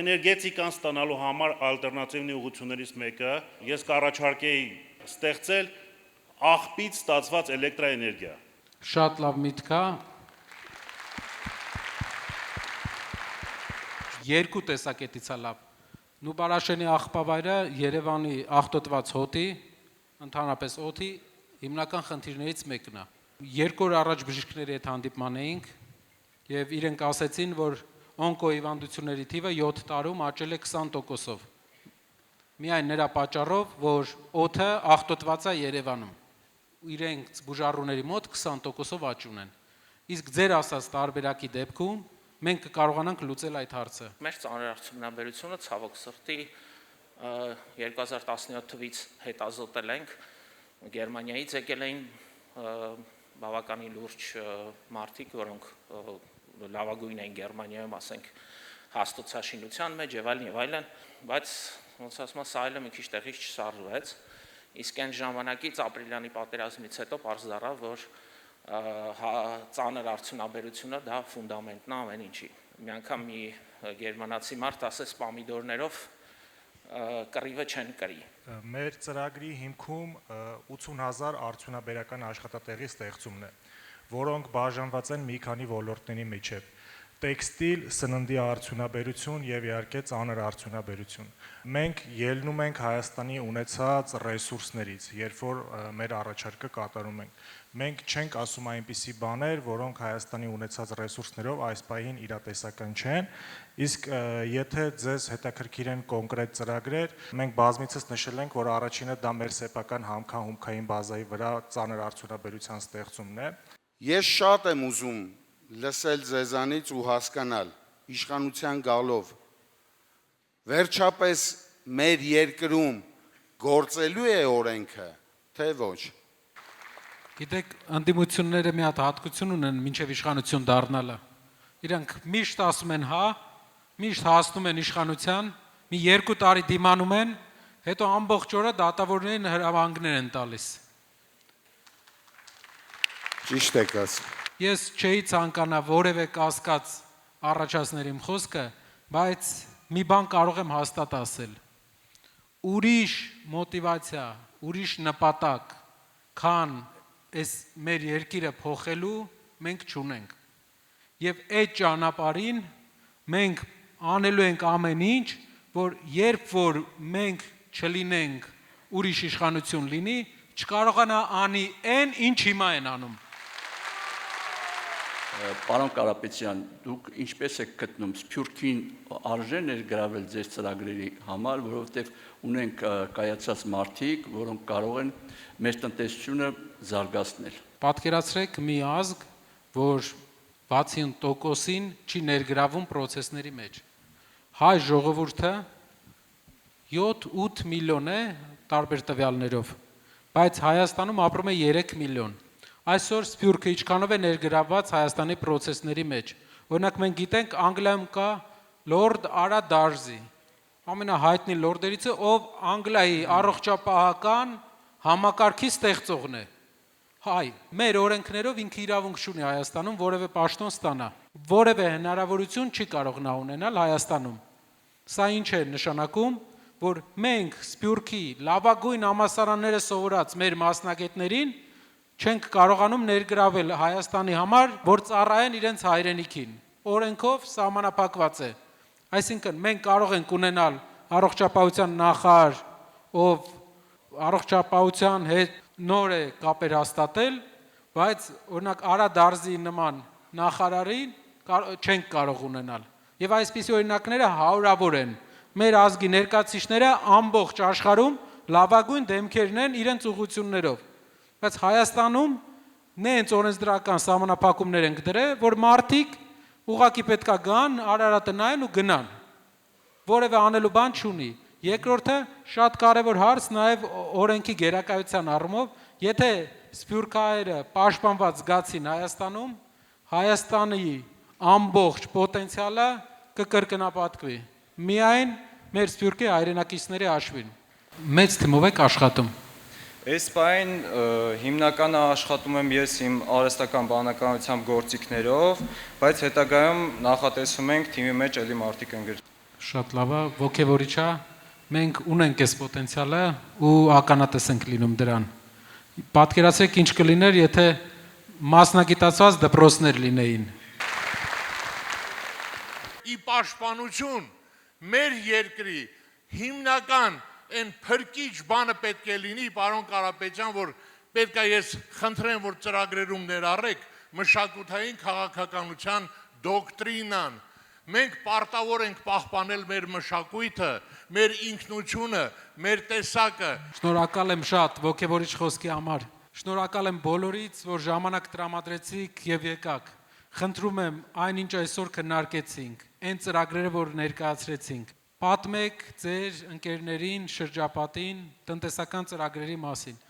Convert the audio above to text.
էներգետիկան ստանալու համար ալտերնատիվնի ուղղություններից մեկը ես կառաջարկեի ստեղծել աղբից ստացված էլեկտրաէներգիա։ Շատ լավ միտք է։ Երկու տեսակետից է լավ։ Նուբարաշենի աղբավայրը Երևանի աղտոտված հոտի, ընդհանրապես օդի հիմնական խնդիրներից մեկն է։ 2 օր առաջ բժիշկների հետ հանդիպման էինք եւ իրենք ասեցին, որ օնկոհիվանդությունների թիվը 7 տարում աճել է 20%-ով։ Միայն նրա պատճառով, որ օդը աղտոտված է Երևանում։ Իրենք բուժառուների մոտ 20%-ով աճ ունեն։ Իսկ ձեր ասած տարբերակի դեպքում մենք կկարողանանք լուծել այդ հարցը։ Մեր ծանրարդյունաբերությունը ցավոք սրտի 2017 թվականից հետազոտել ենք, Գերմանիայից եկել էին բավականին լուրջ մարդիկ, որոնք լավագույն են Գերմանիայում, ասենք, հաստոցաշինության մեջ եւ այլն, բայց ոնց ասում, սա այլը մի քիչ տեղից չսարժվեց, իսկ այն ժամանակից ապրիլյանի պատերազմից հետո պարզ դառավ, որ ծանր արդյունաբերությունը դա ֆունդամենտն է ամեն ինչի։ Մի անգամ մի գերմանացի մարդ ասեց պամիդորներով կռիվը չեն կրի։ Մեր ծրագրի հիմքում 80,000 արդյունաբերական աշխատատեղի ստեղծումն է, որոնք բաժանված են մի քանի ոլորտների միջև. տեքստիլ, սննդի արդյունաբերություն եւ իհարկե ծանր արդյունաբերություն։ Մենք ելնում ենք Հայաստանի ունեցած ռեսուրսներից, երբ որ մեր առաջարկը կատարում ենք։ Մենք չենք ասում այնպիսի բաներ, որոնք Հայաստանի ունեցած ռեսուրսներով այս պահին իրատեսական չեն, իսկ եթե ձեզ հետաքրքիր են կոնկրետ ծրագրեր, մենք բազմիցս նշել ենք, որ առաջինը դա մեր սեփական համքահումքային բազայի վրա ծանր արդյունաբերության ստեղծումն է։ Ես շատ եմ ուզում լսել ձեզանից ու հասկանալ իշխանության գալով վերջապես մեր երկրում գործելու է օրենքը, թե ոչ։ Գիտեք, ընդդիմությունները մի հատ հատկություն ունեն մինչև իշխանություն դառնալը։ Իրանք միշտ ասում են հա, միշտ հասնում են իշխանության, մի 2 տարի դիմանում են, հետո ամբողջ օրը դատավորներին հրավանգներ են տալիս։ Ճիշտ եք ասում։ Ես չէի ցանկանա որևէ կասկած առաջացնել իմ խոսքը, բայց մի բան կարող եմ հաստատ ասել։ Ուրիշ մոտիվացիա, ուրիշ նպատակ, քան այս մեր երկիրը փոխելու մենք չունենք։ Եվ այդ ճանապարհին մենք անելու ենք ամեն ինչ, որ երբ որ մենք չլինենք, ուրիշ իշխանություն լինի, չկարողանա անի այն, ինչ հիմա են անում։ Պարոն Կարապետյան, դուք ինչպես եք գտնում Սփյուռքին արժե ներգրավել ձեր ծրագրերի համար, որովհետև ունենք կայացած մարդիկ, որոնք կարող են մեր տնտեսությունը զարգացնել։ Պատկերացրեք մի ազգ, որ 60%-ին չի ներգրավում process-ների մեջ։ Հայ ժողովուրդը 7-8 միլիոն է տարբեր տվյալներով, բայց Հայաստանում ապրում է 3 միլիոն։ Այսօր Սփյուռքը ինչքանով է ներգրավված Հայաստանի process-ների մեջ։ Օրինակ մենք գիտենք Անգլիայում կա Լորդ Արա Դարզի, ամենահայտնի լորդերիցը, ով Անգլիայի առողջապահական համակարգի ստեղծողն է։ Հայ, մեր օրենքներով ինքը իրավունք չունի Հայաստանում որևէ պաշտոն ստանա։ Որևէ հնարավորություն չի կարող նա ունենալ Հայաստանում։ Սա ինչ է նշանակում, որ մենք Սփյուռքի լավագույն համալսարանները սովորած մեր մասնագետներին չենք կարողանում ներգրավել Հայաստանի համար, որ ծառայեն իրենց հայրենիքին։ Օրենքով սահմանափակված է։ Այսինքն մենք կարող ենք ունենալ առողջապահության նախարար, ով առողջապահության հետ նոր է կապեր հաստատել, բայց օրինակ Արա Դարզի նման նախարարին չենք կարող ունենալ։ Եվ այսպիսի օրինակները հարյուրավոր են։ Մեր ազգի ներկայացուցիչները ամբողջ աշխարհում լավագույն դեմքերն են իրենց ուղղություններով։ Բայց Հայաստանում նենց օրենսդրական սահմանափակումներ ենք դրել, որ մարդիկ ուղղակի պետքա գան, Արարատը նայեն ու գնան։ Որևէ անելու բան չունի։ Երկրորդը շատ կարևոր հարց նաև օրենքի գերակայության առումով, եթե սփյուռքահայերը պաշտպանված զգացին Հայաստանում, Հայաստանի ամբողջ պոտենցիալը կկրկնապատկվի։ Միայն մեր սփյուռքի հայրենակիցների հաշվին։ Մեծ թիմով եք աշխատում։ Այս պահին հիմնականը աշխատում եմ ես իմ արհեստական բանականությամբ գործիքներով, բայց հետագայում նախատեսում ենք թիմի մեջ էլի մարդիկ ընկեր։ Շատ լավ է, ոգևորիչ է։ Մենք ունենք այս պոտենցիալը ու ականատես ենք լինում դրան։ Պատկերացրեք ինչ կլիներ, եթե մասնագիտացված դպրոցներ լինեին։ Ի պաշտպանություն մեր երկրի հիմնական այն փրկիչ բանը պետք է լինի, պարոն Կարապետյան, որ պետք է ես խնդրեմ, որ ծրագրերում ներառեք մշակութային քաղաքականության դոկտրինան։ Մենք պարտավոր ենք պահպանել մեր մշակույթը, մեր ինքնությունը, մեր տեսակը։ Շնորհակալ եմ շատ ոգևորիչ խոսքի համար։ Շնորհակալ եմ բոլորից, որ ժամանակ տրամադրեցիք եւ եկաք։ Խնդրում եմ, այնինչ այսօր քննարկեցինք, այն ծրագրերը, որ ներկայացրեցինք, պատմեք ձեր ընկերներին, շրջապատին տնտեսական ծրագրերի մասին։